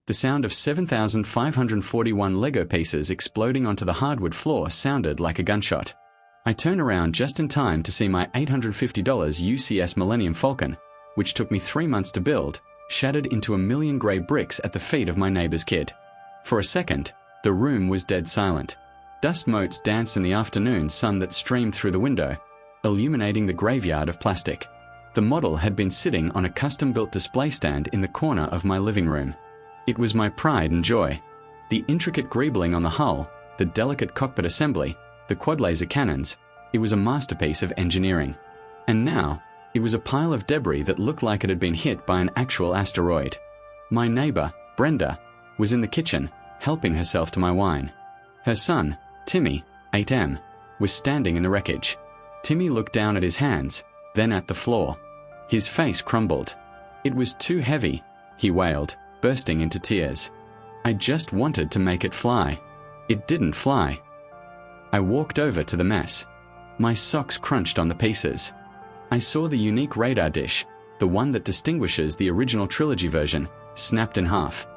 The sound of 7,541 Lego pieces exploding onto the hardwood floor sounded like a gunshot. I turn around just in time to see my $850 UCS Millennium Falcon, which took me 3 months to build, shattered into a million grey bricks at the feet of my neighbour's kid. For a second, the room was dead silent. Dust motes danced in the afternoon sun that streamed through the window, illuminating the graveyard of plastic. The model had been sitting on a custom-built display stand in the corner of my living room. It was my pride and joy. The intricate greebling on the hull, the delicate cockpit assembly, the quad-laser cannons, it was a masterpiece of engineering. And now, it was a pile of debris that looked like it had been hit by an actual asteroid. My neighbour, Brenda, was in the kitchen, helping herself to my wine. Her son, Timmy, 8M, was standing in the wreckage. Timmy looked down at his hands, then at the floor. His face crumbled. "It was too heavy," he wailed, bursting into tears. "I just wanted to make it fly. It didn't fly." I walked over to the mess. My socks crunched on the pieces. I saw the unique radar dish, the one that distinguishes the original trilogy version, snapped in half.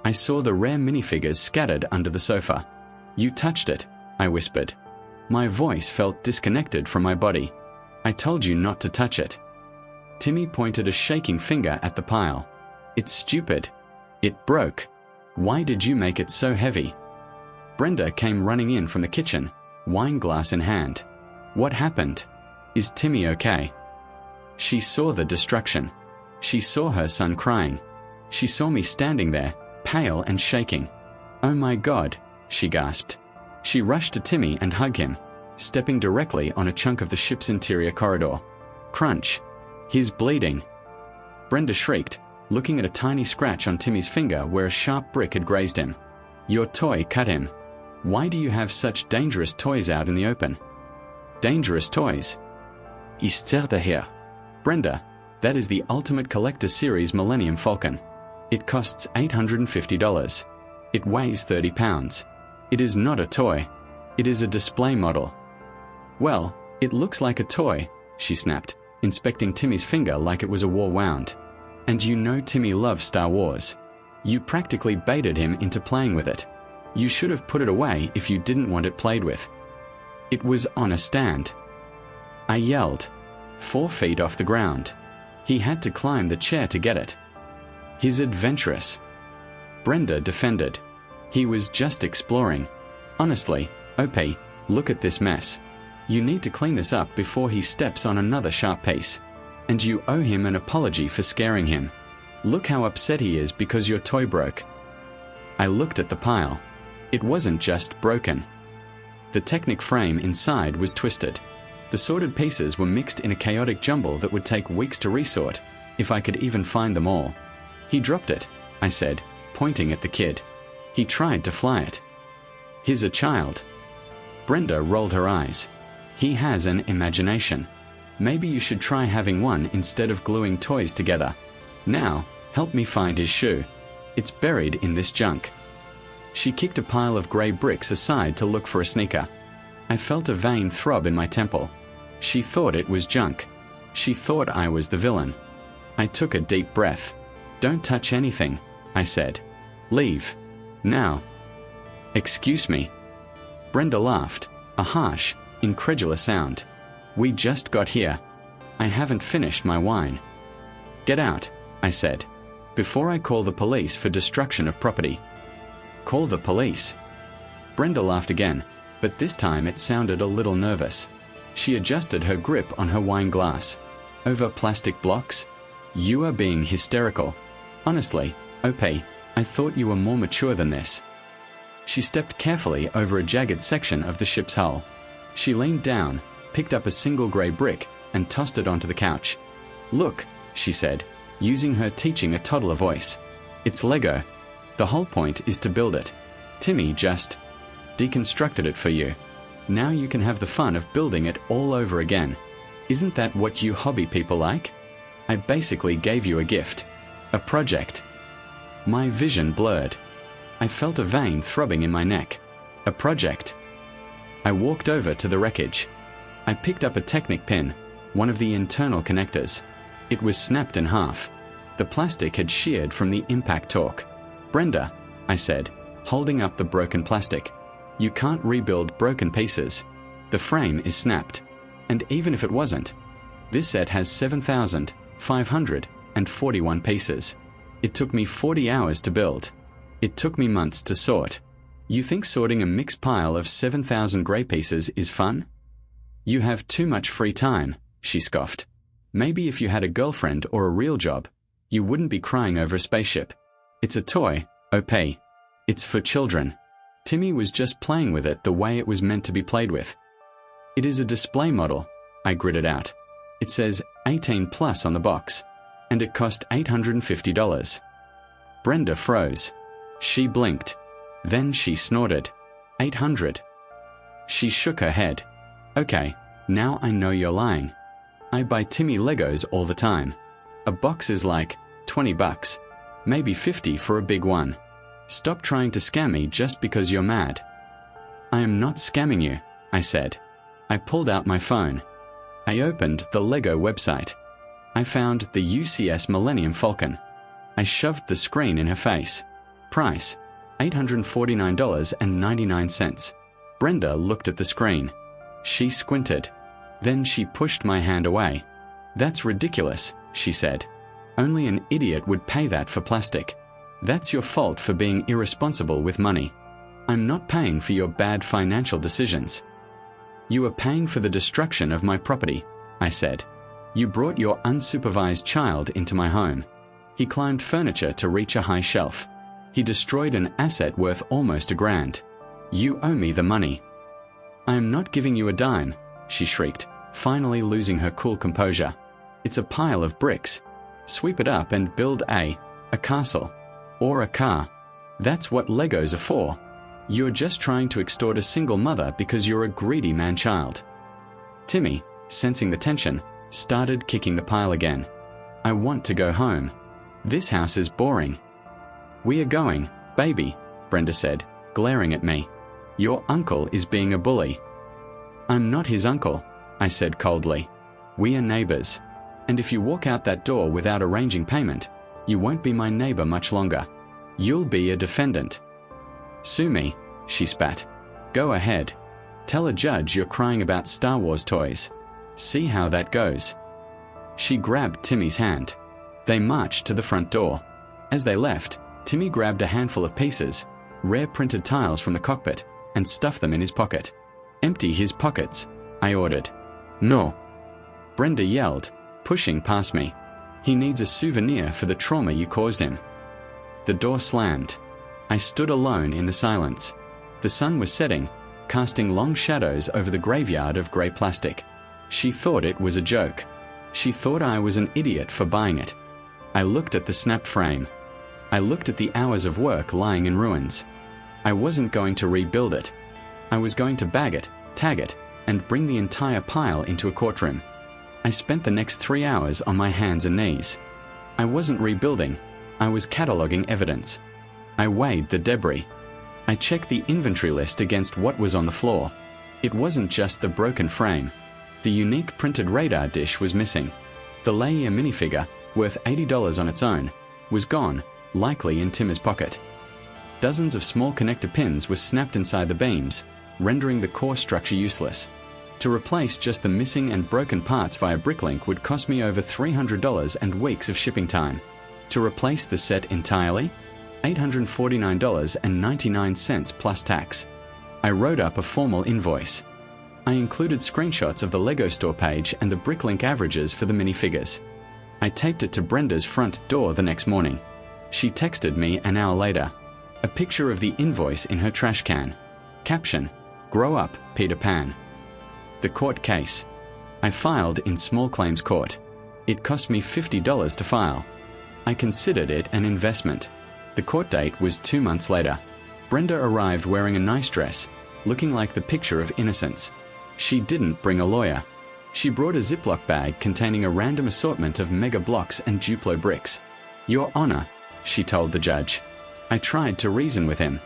I saw the rare minifigures scattered under the sofa. "You touched it," I whispered. My voice felt disconnected from my body. "I told you not to touch it." Timmy pointed a shaking finger at the pile. "It's stupid. It broke. Why did you make it so heavy?" Brenda came running in from the kitchen, wine glass in hand. "What happened? Is Timmy okay?" She saw the destruction. She saw her son crying. She saw me standing there, pale and shaking. "Oh my God," she gasped. She rushed to Timmy and hugged him, stepping directly on a chunk of the ship's interior corridor. Crunch. "He's bleeding." Brenda shrieked, looking at a tiny scratch on Timmy's finger where a sharp brick had grazed him. "Your toy cut him. Why do you have such dangerous toys out in the open?" "Dangerous toys?" "Ist daher." "Brenda, that is the Ultimate Collector Series Millennium Falcon. It costs $850. It weighs 30 pounds. It is not a toy. It is a display model." "Well, it looks like a toy," she snapped, inspecting Timmy's finger like it was a war wound. "And you know Timmy loves Star Wars. You practically baited him into playing with it. You should have put it away if you didn't want it played with." "It was on a stand," I yelled, 4 feet off the ground. "He had to climb the chair to get it." "He's adventurous," Brenda defended. "He was just exploring. Honestly, OP, look at this mess. You need to clean this up before he steps on another sharp piece. And you owe him an apology for scaring him. Look how upset he is because your toy broke." I looked at the pile. It wasn't just broken. The Technic frame inside was twisted. The sorted pieces were mixed in a chaotic jumble that would take weeks to resort, if I could even find them all. "He dropped it," I said, pointing at the kid. "He tried to fly it." "He's a child." Brenda rolled her eyes. "He has an imagination. Maybe you should try having one instead of gluing toys together. Now, help me find his shoe. It's buried in this junk." She kicked a pile of grey bricks aside to look for a sneaker. I felt a vein throb in my temple. She thought it was junk. She thought I was the villain. I took a deep breath. "Don't touch anything," I said. "Leave. Now." "Excuse me." Brenda laughed, a harsh, incredulous sound. "We just got here. I haven't finished my wine." "Get out," I said, "before I call the police for destruction of property." "Call the police?" Brenda laughed again, but this time it sounded a little nervous. She adjusted her grip on her wine glass. "Over plastic blocks? You are being hysterical. Honestly, OP, I thought you were more mature than this." She stepped carefully over a jagged section of the ship's hull. She leaned down, picked up a single grey brick, and tossed it onto the couch. "Look," she said, using her teaching a toddler voice. "It's Lego. The whole point is to build it. Timmy just deconstructed it for you. Now you can have the fun of building it all over again. Isn't that what you hobby people like? I basically gave you a gift. A project." My vision blurred. I felt a vein throbbing in my neck. A project. I walked over to the wreckage. I picked up a Technic pin, one of the internal connectors. It was snapped in half. The plastic had sheared from the impact torque. Brenda, I said, holding up the broken plastic. You can't rebuild broken pieces. The frame is snapped. And even if it wasn't, this set has 7,541 pieces. It took me 40 hours to build. It took me months to sort. You think sorting a mixed pile of 7,000 grey pieces is fun? You have too much free time, she scoffed. Maybe if you had a girlfriend or a real job, you wouldn't be crying over a spaceship. It's a toy, OP. It's for children. Timmy was just playing with it the way it was meant to be played with. It is a display model, I gritted out. It says 18 plus on the box, and it cost $850. Brenda froze. She blinked. Then she snorted. 800. She shook her head. Okay, now I know you're lying. I buy Timmy Legos all the time. A box is like $20, maybe $50 for a big one. Stop trying to scam me just because you're mad. I am not scamming you, I said. I pulled out my phone. I opened the Lego website. I found the UCS Millennium Falcon. I shoved the screen in her face. Price, $849.99. Brenda looked at the screen. She squinted. Then she pushed my hand away. That's ridiculous, she said. Only an idiot would pay that for plastic. That's your fault for being irresponsible with money. I'm not paying for your bad financial decisions. You are paying for the destruction of my property, I said. You brought your unsupervised child into my home. He climbed furniture to reach a high shelf. He destroyed an asset worth almost $1,000. You owe me the money. I am not giving you a dime, she shrieked, finally losing her cool composure. It's a pile of bricks. Sweep it up and build a castle. Or a car. That's what Legos are for. You're just trying to extort a single mother because you're a greedy man-child. Timmy, sensing the tension, started kicking the pile again. I want to go home. This house is boring. We are going, baby, Brenda said, glaring at me. Your uncle is being a bully. I'm not his uncle, I said coldly. We are neighbors. And if you walk out that door without arranging payment, you won't be my neighbor much longer. You'll be a defendant. Sue me, she spat. Go ahead. Tell a judge you're crying about Star Wars toys. See how that goes. She grabbed Timmy's hand. They marched to the front door. As they left, Timmy grabbed a handful of pieces, rare printed tiles from the cockpit, and stuffed them in his pocket. Empty his pockets, I ordered. No. Brenda yelled, pushing past me. He needs a souvenir for the trauma you caused him. The door slammed. I stood alone in the silence. The sun was setting, casting long shadows over the graveyard of grey plastic. She thought it was a joke. She thought I was an idiot for buying it. I looked at the snapped frame. I looked at the hours of work lying in ruins. I wasn't going to rebuild it. I was going to bag it, tag it, and bring the entire pile into a courtroom. I spent the next 3 hours on my hands and knees. I wasn't rebuilding. I was cataloging evidence. I weighed the debris. I checked the inventory list against what was on the floor. It wasn't just the broken frame. The unique printed radar dish was missing. The Leia minifigure, worth $80 on its own, was gone, likely in Tim's pocket. Dozens of small connector pins were snapped inside the beams, rendering the core structure useless. To replace just the missing and broken parts via Bricklink would cost me over $300 and weeks of shipping time. To replace the set entirely, $849.99 plus tax. I wrote up a formal invoice. I included screenshots of the Lego store page and the Bricklink averages for the minifigures. I taped it to Brenda's front door the next morning. She texted me an hour later. A picture of the invoice in her trash can. Caption, "Grow up, Peter Pan." The court case. I filed in small claims court. It cost me $50 to file. I considered it an investment. The court date was 2 months later. Brenda arrived wearing a nice dress, looking like the picture of innocence. She didn't bring a lawyer. She brought a Ziploc bag containing a random assortment of mega blocks and Duplo bricks. "Your Honor," she told the judge. I tried to reason with him.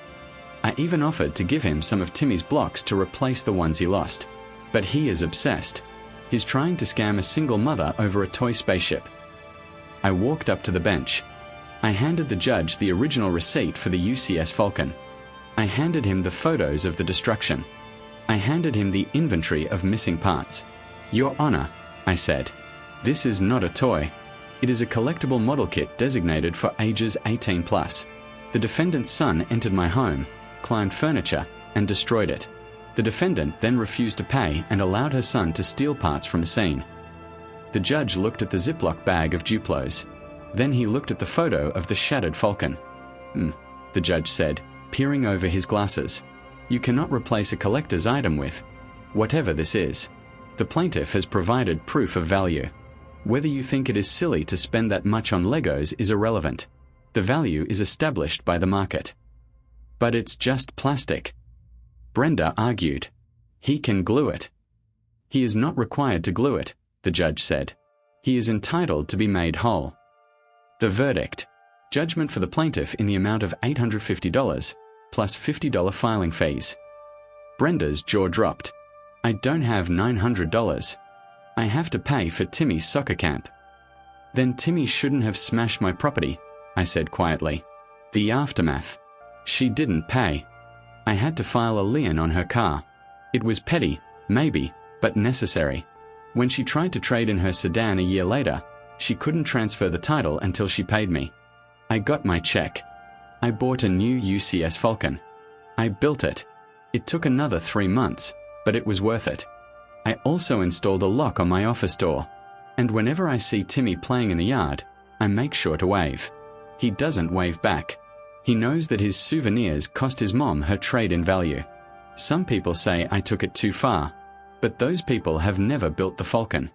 I even offered to give him some of Timmy's blocks to replace the ones he lost. But he is obsessed. He's trying to scam a single mother over a toy spaceship. I walked up to the bench. I handed the judge the original receipt for the UCS Falcon. I handed him the photos of the destruction. I handed him the inventory of missing parts. Your Honor, I said, this is not a toy. It is a collectible model kit designated for ages 18 plus. The defendant's son entered my home, climbed furniture, and destroyed it. The defendant then refused to pay and allowed her son to steal parts from the scene. The judge looked at the Ziploc bag of Duplos. Then he looked at the photo of the shattered Falcon. The judge said, peering over his glasses. You cannot replace a collector's item with whatever this is. The plaintiff has provided proof of value. Whether you think it is silly to spend that much on Legos is irrelevant. The value is established by the market. But it's just plastic. Brenda argued. He can glue it. He is not required to glue it, the judge said. He is entitled to be made whole. The verdict. Judgment for the plaintiff in the amount of $850 plus $50 filing fees. Brenda's jaw dropped. I don't have $900. I have to pay for Timmy's soccer camp. Then Timmy shouldn't have smashed my property, I said quietly. The aftermath. She didn't pay. I had to file a lien on her car. It was petty, maybe, but necessary. When she tried to trade in her sedan a year later, she couldn't transfer the title until she paid me. I got my check. I bought a new UCS Falcon. I built it. It took another 3 months, but it was worth it. I also installed a lock on my office door. And whenever I see Timmy playing in the yard, I make sure to wave. He doesn't wave back. He knows that his souvenirs cost his mom her trade-in value. Some people say I took it too far, but those people have never built the Falcon.